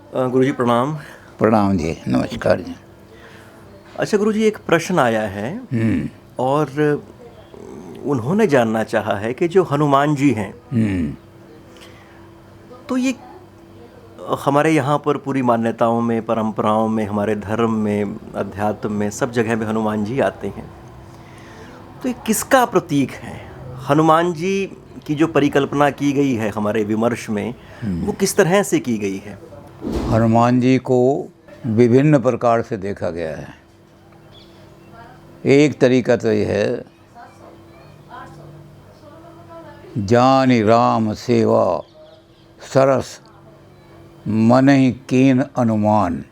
गुरुजी प्रणाम। प्रणाम जी, नमस्कार जी। अच्छा गुरुजी, एक प्रश्न आया है और उन्होंने जानना चाहा है कि जो हनुमान जी हैं तो ये हमारे यहाँ पर पूरी मान्यताओं में, परंपराओं में, हमारे धर्म में, अध्यात्म में, सब जगह में हनुमान जी आते हैं। तो ये किसका प्रतीक है? हनुमान जी की जो परिकल्पना की गई है हमारे विमर्श में, वो किस तरह से की गई है? हनुमान जी को विभिन्न प्रकार से देखा गया है। एक तरीका तो यह है, जानि राम सेवा सरस मन ही कीन अनुमान,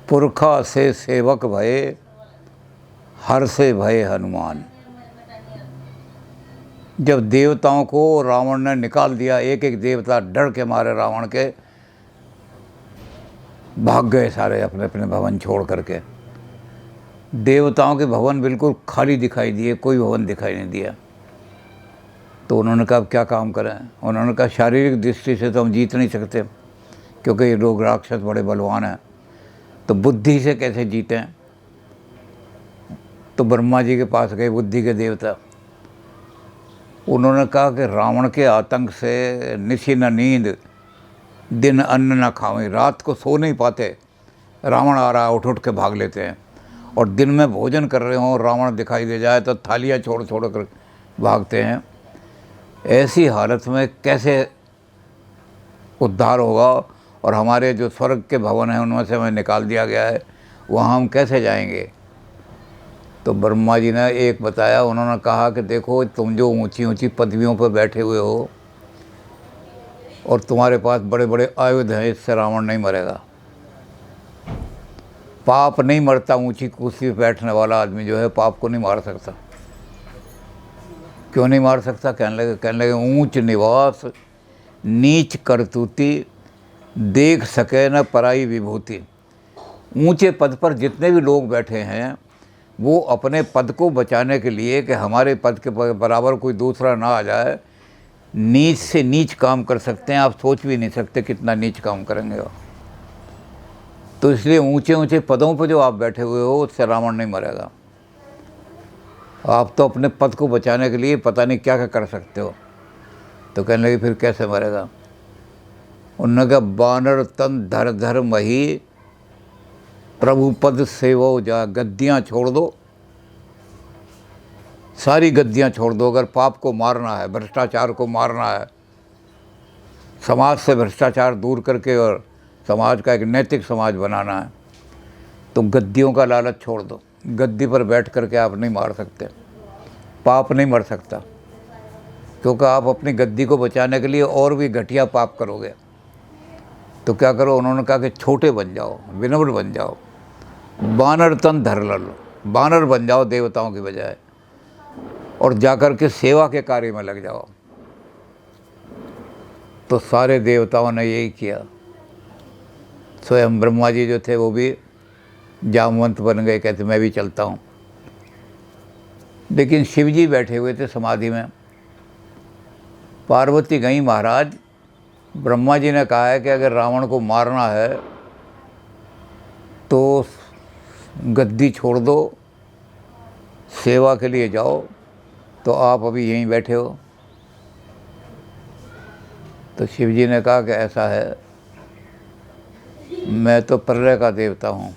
पुरखा से सेवक भये हर से भय हनुमान। जब देवताओं को रावण ने निकाल दिया, एक एक देवता डर के मारे रावण के भाग गए सारे अपने अपने भवन छोड़ करके। देवताओं के भवन बिल्कुल खाली दिखाई दिए, कोई भवन दिखाई नहीं दिया। तो उन्होंने कहा अब क्या काम करें। उन्होंने कहा शारीरिक दृष्टि से तो हम जीत नहीं सकते, क्योंकि ये लोग राक्षस बड़े बलवान हैं, तो बुद्धि से कैसे जीतें। तो ब्रह्मा जी के पास गए, बुद्धि के देवता। उन्होंने कहा कि रावण के आतंक से निशी न नींद, दिन अन्न न खावें। रात को सो नहीं पाते, रावण आ रहा है उठ उठ के भाग लेते हैं, और दिन में भोजन कर रहे हों रावण दिखाई दे जाए तो थालियाँ छोड़ छोड़ कर भागते हैं। ऐसी हालत में कैसे उद्धार होगा, और हमारे जो स्वर्ग के भवन हैं उनमें से हमें निकाल दिया गया है, वहाँ हम कैसे जाएंगे। तो ब्रह्मा जी ने एक बताया। उन्होंने कहा कि देखो, तुम जो ऊंची ऊंची पदवियों पर बैठे हुए हो और तुम्हारे पास बड़े बड़े आयुध हैं, इससे रावण नहीं मरेगा। पाप नहीं मरता। ऊंची कुर्सी पर बैठने वाला आदमी जो है पाप को नहीं मार सकता। क्यों नहीं मार सकता? कहने लगे ऊंच निवास नीच करतूती, देख सके न पराई विभूति। ऊंचे पद पर जितने भी लोग बैठे हैं, वो अपने पद को बचाने के लिए कि हमारे पद के बराबर कोई दूसरा ना आ जाए, नीच से नीच काम कर सकते हैं। आप सोच भी नहीं सकते कितना नीच काम करेंगे वो। तो इसलिए ऊंचे ऊंचे पदों पर जो आप बैठे हुए हो, उससे रावण नहीं मरेगा। आप तो अपने पद को बचाने के लिए पता नहीं क्या क्या कर सकते हो। तो कहने लगे फिर कैसे मरेगा। उन्होंने कहा बानर तन धर धर मही, प्रभु पद सेवो जा। गद्दियाँ छोड़ दो, सारी गद्दियाँ छोड़ दो। अगर पाप को मारना है, भ्रष्टाचार को मारना है, समाज से भ्रष्टाचार दूर करके और समाज का एक नैतिक समाज बनाना है, तो गद्दियों का लालच छोड़ दो। गद्दी पर बैठ करके आप नहीं मार सकते, पाप नहीं मर सकता, क्योंकि आप अपनी गद्दी को बचाने के लिए और भी घटिया पाप करोगे। तो क्या करो। उन्होंने कहा कि छोटे बन जाओ, विनम्र बन जाओ, बानर तन धर लो, बानर बन जाओ देवताओं की बजाय, और जाकर के सेवा के कार्य में लग जाओ। तो सारे देवताओं ने यही किया। स्वयं ब्रह्मा जी जो थे वो भी जामवंत बन गए, कहते मैं भी चलता हूँ। लेकिन शिव जी बैठे हुए थे समाधि में। पार्वती गई, महाराज ब्रह्मा जी ने कहा है कि अगर रावण को मारना है तो गद्दी छोड़ दो, सेवा के लिए जाओ। तो आप अभी यहीं बैठे हो। तो शिव जी ने कहा कि ऐसा है, मैं तो प्रलय का देवता हूँ।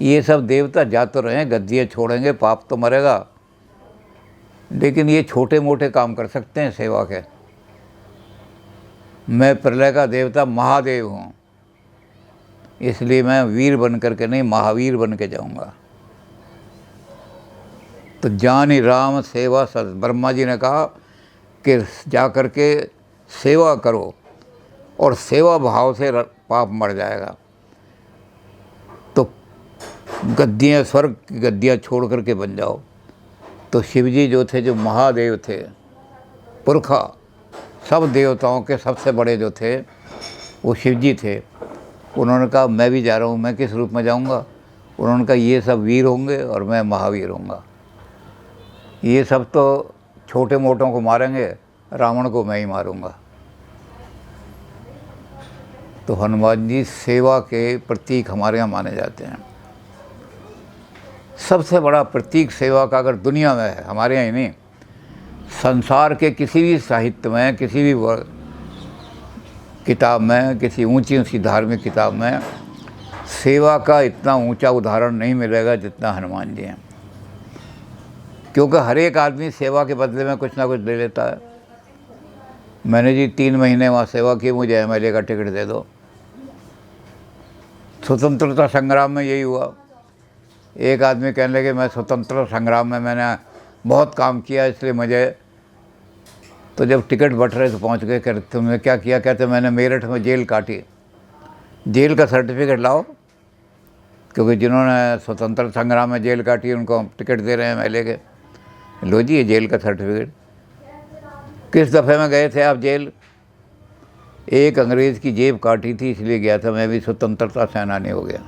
ये सब देवता जा तो रहे हैं, गद्दियाँ छोड़ेंगे, पाप तो मरेगा, लेकिन ये छोटे मोटे काम कर सकते हैं सेवा के। मैं प्रलय का देवता महादेव हूँ, इसलिए मैं वीर बन करके नहीं, महावीर बन के जाऊँगा। तो जानि राम सेवा सद। ब्रह्मा जी ने कहा कि जा कर के सेवा करो, और सेवा भाव से पाप मर जाएगा। तो गद्दियाँ, स्वर्ग की गद्दियाँ छोड़ करके बन जाओ। तो शिव जी जो थे, जो महादेव थे, पुरखा, सब देवताओं के सबसे बड़े जो थे वो शिव जी थे। उन्होंने कहा मैं भी जा रहा हूँ। मैं किस रूप में जाऊँगा? उन्होंने कहा ये सब वीर होंगे और मैं महावीर होऊंगा। ये सब तो छोटे मोटों को मारेंगे, रावण को मैं ही मारूंगा। तो हनुमान जी सेवा के प्रतीक हमारे यहाँ माने जाते हैं। सबसे बड़ा प्रतीक सेवा का अगर दुनिया में है, हमारे यहाँ ही नहीं, संसार के किसी भी साहित्य में, किसी भी किताब में, किसी ऊंची ऊंची धार्मिक किताब में सेवा का इतना ऊंचा उदाहरण नहीं मिलेगा जितना हनुमान जी हैं। क्योंकि हर एक आदमी सेवा के बदले में कुछ ना कुछ ले लेता है। मैंने जी 3 महीने वहाँ सेवा की, मुझे MLA का टिकट दे दो। स्वतंत्रता संग्राम में यही हुआ। एक आदमी कहने लगे मैं स्वतंत्रता संग्राम में मैंने बहुत काम किया इसलिए मुझे, तो जब टिकट बट रहे तो पहुंच गए, कहते तुमने क्या किया? कहते मैंने मेरठ में जेल काटी। जेल का सर्टिफिकेट लाओ, क्योंकि जिन्होंने स्वतंत्रता संग्राम में जेल काटी उनको हम टिकट दे रहे हैं MLA के। लो जी ये जेल का सर्टिफिकेट। किस दफ़े में गए थे आप जेल? एक अंग्रेज़ की जेब काटी थी इसलिए गया था, मैं भी स्वतंत्रता सेनानी हो गया।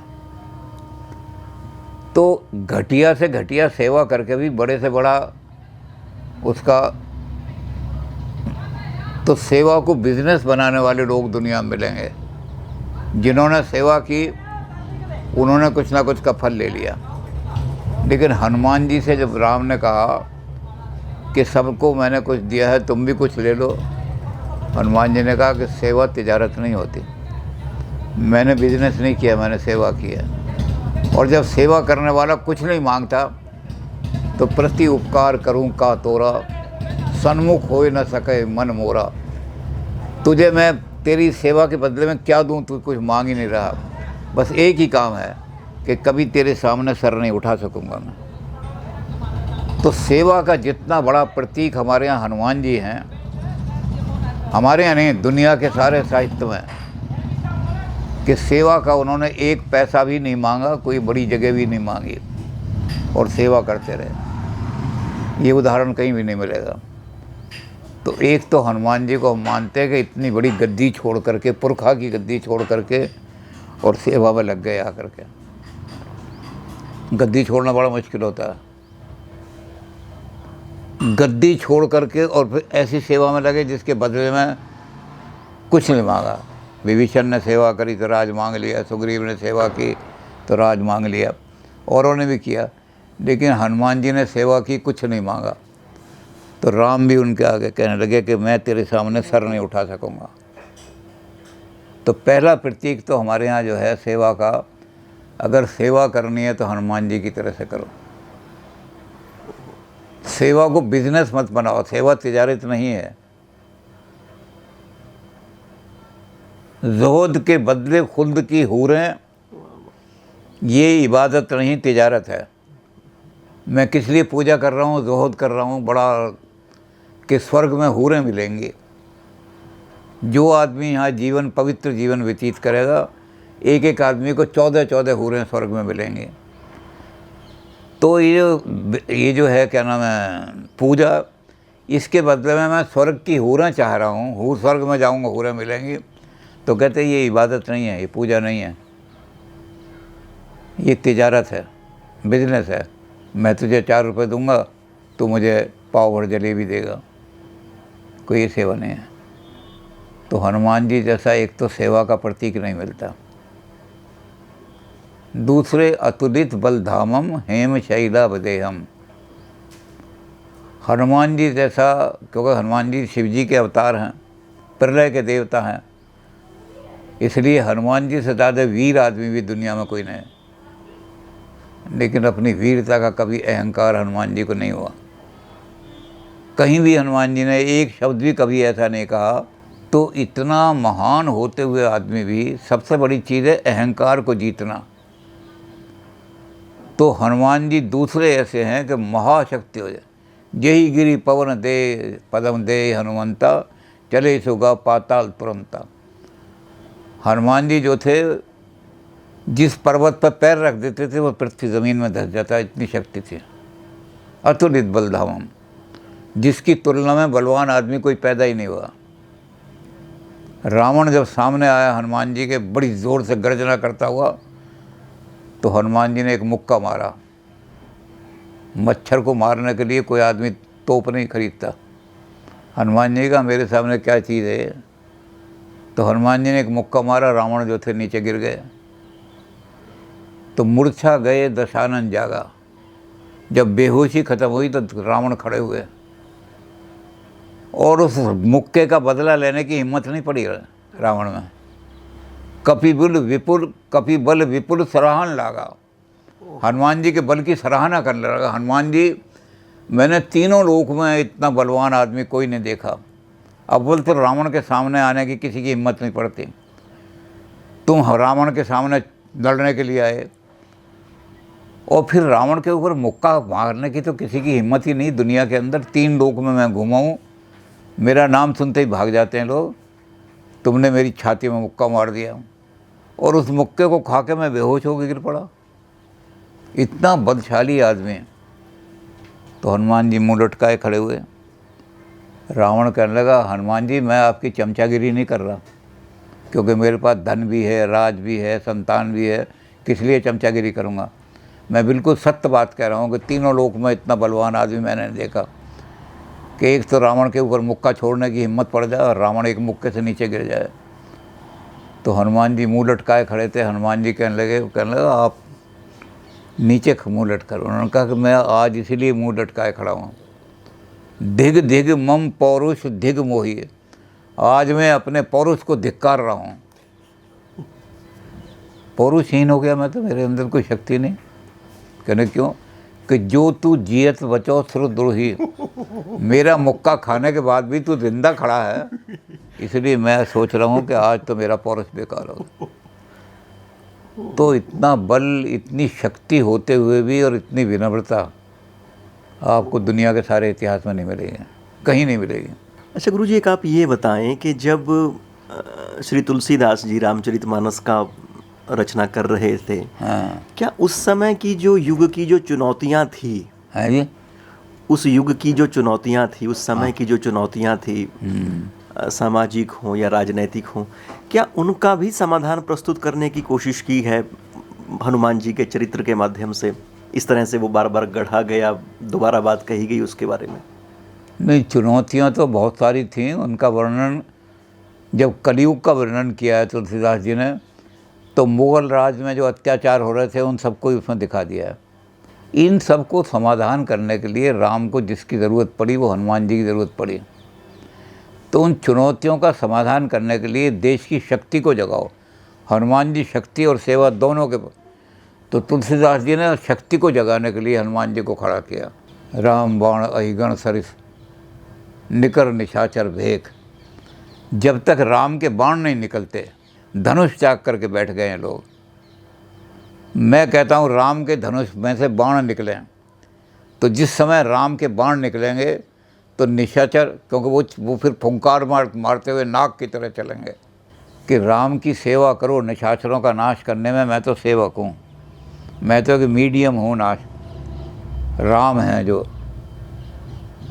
तो घटिया से घटिया सेवा करके भी बड़े से बड़ा उसका, तो सेवा को बिजनेस बनाने वाले लोग दुनिया में मिलेंगे। जिन्होंने सेवा की उन्होंने कुछ ना कुछ का फल ले लिया। लेकिन हनुमान जी से जब राम ने कहा कि सबको मैंने कुछ दिया है तुम भी कुछ ले लो, हनुमान जी ने कहा कि सेवा तिजारत नहीं होती, मैंने बिजनेस नहीं किया, मैंने सेवा की है। और जब सेवा करने वाला कुछ नहीं मांगता तो प्रति उपकार करूं का तोरा, सन्मुख हो न सके मन मोरा। तुझे मैं तेरी सेवा के बदले में क्या दूं, तू कुछ मांग ही नहीं रहा। बस एक ही काम है कि कभी तेरे सामने सर नहीं उठा सकूंगा मैं। तो सेवा का जितना बड़ा प्रतीक हमारे यहाँ हनुमान जी हैं, हमारे यहाँ नहीं दुनिया के सारे साहित्य में, कि सेवा का उन्होंने एक पैसा भी नहीं मांगा, कोई बड़ी जगह भी नहीं मांगी और सेवा करते रहे। ये उदाहरण कहीं भी नहीं मिलेगा। तो एक तो हनुमान जी को हम मानते हैं कि इतनी बड़ी गद्दी छोड़ करके, पुरखा की गद्दी छोड़ करके और सेवा में लग गए आकर के। गद्दी छोड़ना बड़ा मुश्किल होता है। गद्दी छोड़ करके और फिर ऐसी सेवा में लगे जिसके बदले में कुछ नहीं मांगा। विभीषण ने सेवा करी तो राज मांग लिया, सुग्रीव ने सेवा की तो राज मांग लिया, औरों ने भी किया, लेकिन हनुमान जी ने सेवा की, कुछ नहीं मांगा। तो राम भी उनके आगे कहने लगे कि मैं तेरे सामने सर नहीं उठा सकूँगा। तो पहला प्रतीक तो हमारे यहाँ जो है सेवा का, अगर सेवा करनी है तो हनुमान जी की तरह से करो। सेवा को बिजनेस मत बनाओ, सेवा तिजारत नहीं है। ज़ुहद के बदले खुल्द की हूरें, ये इबादत नहीं तिजारत है। मैं किस लिए पूजा कर रहा हूँ, ज़ुहद कर रहा हूँ बड़ा, कि स्वर्ग में हूरें मिलेंगी। जो आदमी यहाँ जीवन, पवित्र जीवन व्यतीत करेगा, एक एक आदमी को 14-14 हूरें स्वर्ग में मिलेंगी। तो ये जो है क्या नाम है पूजा, इसके बदले में मैं स्वर्ग की हूरें चाह रहा हूँ, स्वर्ग में जाऊँगा हूरें मिलेंगी। तो कहते ये इबादत नहीं है, ये पूजा नहीं है, ये तिजारत है, बिजनेस है। मैं तुझे 4 रुपये दूंगा, तू मुझे पाव भर जलेबी देगा, कोई सेवा नहीं है। तो हनुमान जी जैसा एक तो सेवा का प्रतीक नहीं मिलता। दूसरे अतुलित बलधामम हेम शैलावदेहम, हनुमान जी जैसा, क्योंकि हनुमान जी शिव जी के अवतार हैं, प्रलय के देवता हैं, इसलिए हनुमान जी से ज़्यादा वीर आदमी भी दुनिया में कोई नहीं। लेकिन अपनी वीरता का कभी अहंकार हनुमान जी को नहीं हुआ। कहीं भी हनुमान जी ने एक शब्द भी कभी ऐसा नहीं कहा। तो इतना महान होते हुए आदमी भी सबसे बड़ी चीज़ है अहंकार को जीतना। तो हनुमान जी दूसरे ऐसे हैं कि महाशक्ति हो जाए। यही गिरी पवन दे पदम दे हनुमंता, चले सुगा पाताल तुरंता। हनुमान जी जो थे, जिस पर्वत पर पैर रख देते थे वो पृथ्वी ज़मीन में धस जाता, इतनी शक्ति थी। अतुलित बलधामम, जिसकी तुलना में बलवान आदमी कोई पैदा ही नहीं हुआ। रावण जब सामने आया हनुमान जी के बड़ी ज़ोर से गर्जना करता हुआ, तो हनुमान जी ने एक मुक्का मारा। मच्छर को मारने के लिए कोई आदमी तोप नहीं खरीदता, हनुमान जी का मेरे सामने क्या चीज़ है। तो हनुमान जी ने एक मुक्का मारा, रावण जो थे नीचे गिर गए। तो मूर्छा गए दशानन जागा। जब बेहोशी खत्म हुई तो रावण खड़े हुए और उस मुक्के का बदला लेने की हिम्मत नहीं पड़ी रावण में। कपि बल विपुल सराहन लागा। हनुमान जी के बल की सराहना करने लगा। हनुमान जी, मैंने तीनों लोक में इतना बलवान आदमी कोई नहीं देखा। अव्वल तो रावण के सामने आने की किसी की हिम्मत नहीं पड़ती, तुम रावण के सामने लड़ने के लिए आए। और फिर रावण के ऊपर मुक्का मारने की तो किसी की हिम्मत ही नहीं दुनिया के अंदर। 3 लोक में मैं घूमा हूँ, मेरा नाम सुनते ही भाग जाते हैं लोग। तुमने मेरी छाती में मुक्का मार दिया और उस मुक्के को खा के मैं बेहोश होकर गिर पड़ा। इतना बलशाली आदमी। तो हनुमान जी मुँह लटकाए खड़े हुए। रावण कहने लगा, हनुमान जी मैं आपकी चमचागिरी नहीं कर रहा, क्योंकि मेरे पास धन भी है, राज भी है, संतान भी है, किस लिए चमचागिरी करूँगा। मैं बिल्कुल सत्य बात कह रहा हूँ कि तीनों लोक में इतना बलवान आदमी मैंने देखा कि एक तो रावण के ऊपर मुक्का छोड़ने की हिम्मत पड़ जाए और रावण एक मुक्के से नीचे गिर जाए। तो हनुमान जी मुँह लटकाए खड़े थे। हनुमान जी कहने लगा आप नीचे मुँह लटकर। उन्होंने कहा कि मैं आज इसीलिए मुँह लटकाए खड़ा हूँ। धिग धिग मम पौरुष धिग मोही। आज मैं अपने पौरुष को धिक्कार रहा हूँ। पौरुषहीन हो गया मैं, तो मेरे अंदर कोई शक्ति नहीं। कहने क्यों कि जो तू जियत बचो श्रुद्रोही। मेरा मुक्का खाने के बाद भी तू जिंदा खड़ा है, इसलिए मैं सोच रहा हूँ कि आज तो मेरा पौरुष बेकार हो। तो इतना बल, इतनी शक्ति होते हुए भी और इतनी विनम्रता आपको दुनिया के सारे इतिहास में नहीं मिलेगी, कहीं नहीं मिलेगी। अच्छा गुरुजी, एक आप ये बताएं कि जब श्री तुलसीदास जी रामचरितमानस का रचना कर रहे थे, हाँ, क्या उस समय की जो युग की जो चुनौतियां थी, है जी, उस युग की जो चुनौतियां थी, उस समय की जो चुनौतियां थी, सामाजिक हों या राजनैतिक हों, क्या उनका भी समाधान प्रस्तुत करने की कोशिश की है हनुमान जी के चरित्र के माध्यम से? इस तरह से वो बार बार गढ़ा गया, दोबारा बात कही गई उसके बारे में? नहीं, चुनौतियाँ तो बहुत सारी थीं। उनका वर्णन जब कलयुग का वर्णन किया है तुलसीदास जी ने, तो मुग़ल राज में जो अत्याचार हो रहे थे उन सबको उसमें दिखा दिया है। इन सबको समाधान करने के लिए राम को जिसकी ज़रूरत पड़ी वो हनुमान जी की ज़रूरत पड़ी। तो उन चुनौतियों का समाधान करने के लिए देश की शक्ति को जगाओ। हनुमान जी शक्ति और सेवा दोनों के, तो तुलसीदास जी ने शक्ति को जगाने के लिए हनुमान जी को खड़ा किया। राम बाण अहिगण सरिस निकर निशाचर भेख। जब तक राम के बाण नहीं निकलते, धनुष त्याग करके बैठ गए हैं लोग। मैं कहता हूँ राम के धनुष में से बाण निकलें, तो जिस समय राम के बाण निकलेंगे तो निशाचर, क्योंकि वो फिर फुंकार मारते हुए नाग की तरह चलेंगे कि राम की सेवा करो, निशाचरों का नाश करने में मैं तो सेवक हूँ, मैं तो एक मीडियम हूँ, नाश राम हैं जो।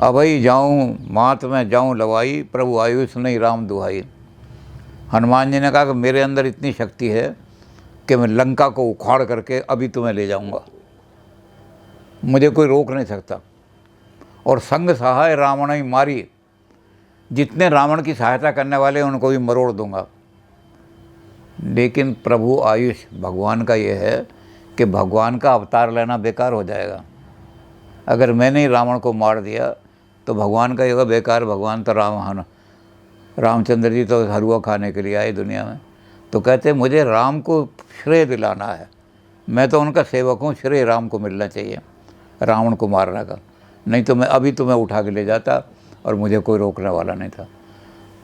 अभई जाऊँ मात में जाऊँ लवाई, प्रभु आयुष नहीं राम दुहाई। हनुमान जी ने कहा कि मेरे अंदर इतनी शक्ति है कि मैं लंका को उखाड़ करके अभी तुम्हें ले जाऊंगा, मुझे कोई रोक नहीं सकता। और संग सहाय रावण ही मारी, जितने रावण की सहायता करने वाले उनको भी मरोड़ दूंगा। लेकिन प्रभु आयुष भगवान का ये है कि भगवान का अवतार लेना बेकार हो जाएगा। अगर मैंने ही रावण को मार दिया तो भगवान का ये बेकार। भगवान तो रामचंद्र जी तो हलवा खाने के लिए आए दुनिया में, तो कहते मुझे राम को श्रेय दिलाना है, मैं तो उनका सेवक हूँ, श्रेय राम को मिलना चाहिए रावण को मारने का। नहीं तो मैं अभी तुम्हें उठा के ले जाता और मुझे कोई रोकने वाला नहीं था।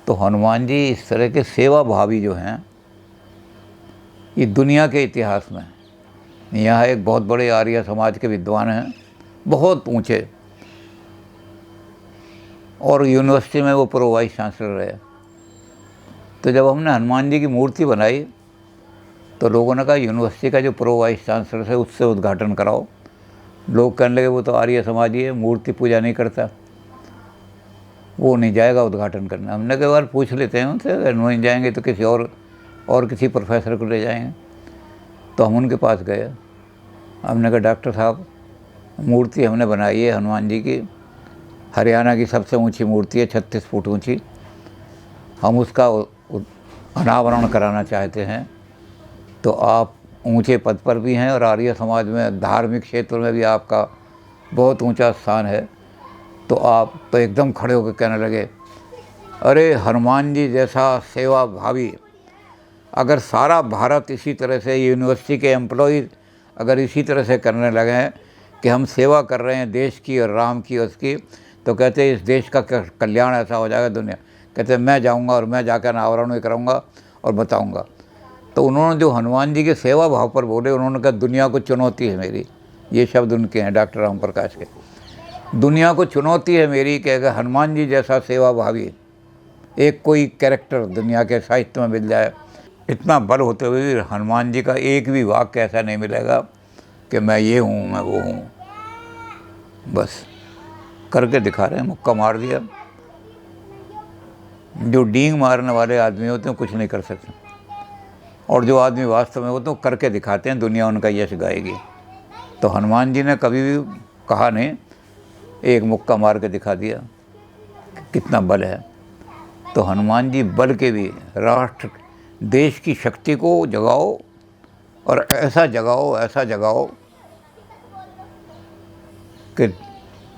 तो हनुमान जी इस तरह के सेवा भावी जो हैं, ये दुनिया के इतिहास में, यहाँ एक बहुत बड़े आर्य समाज के विद्वान हैं, बहुत ऊँचे, और यूनिवर्सिटी में वो प्रो वाइस चांसलर रहे। तो जब हमने हनुमान जी की मूर्ति बनाई तो लोगों ने कहा यूनिवर्सिटी का जो प्रो वाइस चांसलर है उससे उद्घाटन कराओ। लोग कहने लगे वो तो आर्य समाजी है, मूर्ति पूजा नहीं करता, वो नहीं जाएगा उद्घाटन करने। हमने कई बार पूछ लेते हैं उनसे, अगर नहीं जाएंगे तो किसी और किसी प्रोफेसर को ले जाएंगे। तो हम उनके पास गए, हमने कहा डॉक्टर साहब मूर्ति हमने बनाई है हनुमान जी की, हरियाणा की सबसे ऊंची मूर्ति है, 36 फुट ऊंची। हम उसका अनावरण कराना चाहते हैं। तो आप ऊंचे पद पर भी हैं और आर्य समाज में धार्मिक क्षेत्र में भी आपका बहुत ऊंचा स्थान है। तो आप तो एकदम खड़े होकर कहने लगे, अरे हनुमान जी जैसा सेवा भावी अगर सारा भारत इसी तरह से, यूनिवर्सिटी के एम्प्लॉयज़ अगर इसी तरह से करने लगे हैं कि हम सेवा कर रहे हैं देश की और राम की और उसकी, तो कहते हैं इस देश का कल्याण ऐसा हो जाएगा दुनिया। कहते हैं मैं जाऊंगा और मैं जाकर अनावरण भी कराऊंगा और बताऊंगा। तो उन्होंने जो हनुमान जी के सेवा भाव पर बोले, उन्होंने कहा दुनिया को चुनौती है मेरी, ये शब्द उनके हैं डॉक्टर राम प्रकाश के। दुनिया को चुनौती है मेरी कि अगर हनुमान जी जैसा सेवा भावी एक कोई कैरेक्टर दुनिया के साहित्य में मिल जाए। इतना बल होते हुए भी हनुमान जी का एक भी वाक्य ऐसा नहीं मिलेगा कि मैं ये हूँ मैं वो हूँ। बस करके दिखा रहे हैं, मुक्का मार दिया। जो डींग मारने वाले आदमी होते हैं कुछ नहीं कर सकते, और जो आदमी वास्तव में होते हैं करके दिखाते हैं, दुनिया उनका यश गाएगी। तो हनुमान जी ने कभी भी कहा नहीं, एक मुक्का मार के दिखा दिया कितना बल है। तो हनुमान जी बल के भी राष्ट्र देश की शक्ति को जगाओ और ऐसा जगाओ कि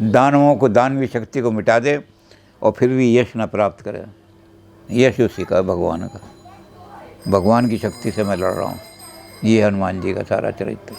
दानवों को, दानवी शक्ति को मिटा दे और फिर भी यश न प्राप्त करे। यश उसी का, भगवान का, भगवान की शक्ति से मैं लड़ रहा हूँ। ये हनुमान जी का सारा चरित्र।